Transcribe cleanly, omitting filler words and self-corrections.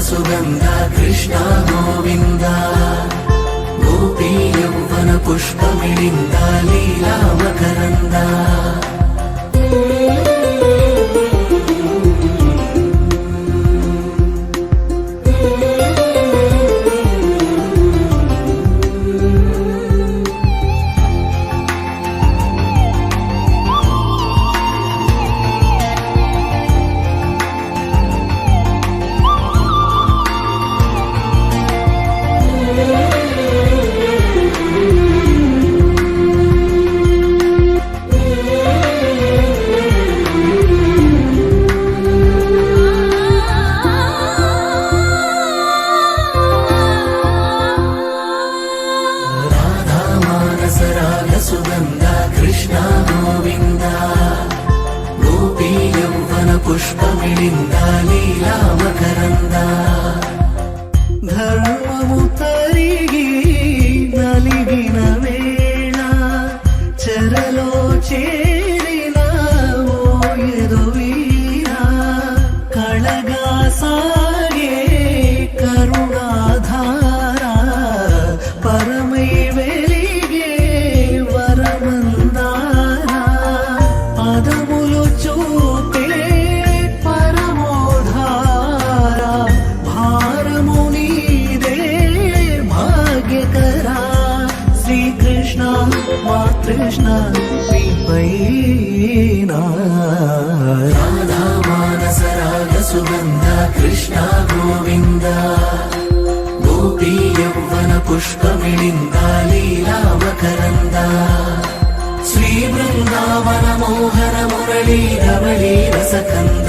सुगन्ध कृष्ण गोविन्द गोपी यौवन पुष्पमिलिन्द लीला मकरन्द सुगन्ध कृष्ण गोविन्द गोपी यौवन पुष्पमिलिन्द लीला मकरन्द धर्ममु तरिगी नलिगिन वेळ चरलो चेरिन ओ यदुवीर कळगा सागे करुणाधार परमै పదములు చూపే పరమోధార భారము నీదే భాగ్యకర శ్రీకృష్ణ మా కృష్ణ నీపైనా రాధా మానస రాగ సుగంధ కృష్ణ గోవింద గోపీ యౌవన పుష్పమిలింద లీలా మకరంద శ్రీ బృందావన మోహన మురళీ రమణీ రసకంద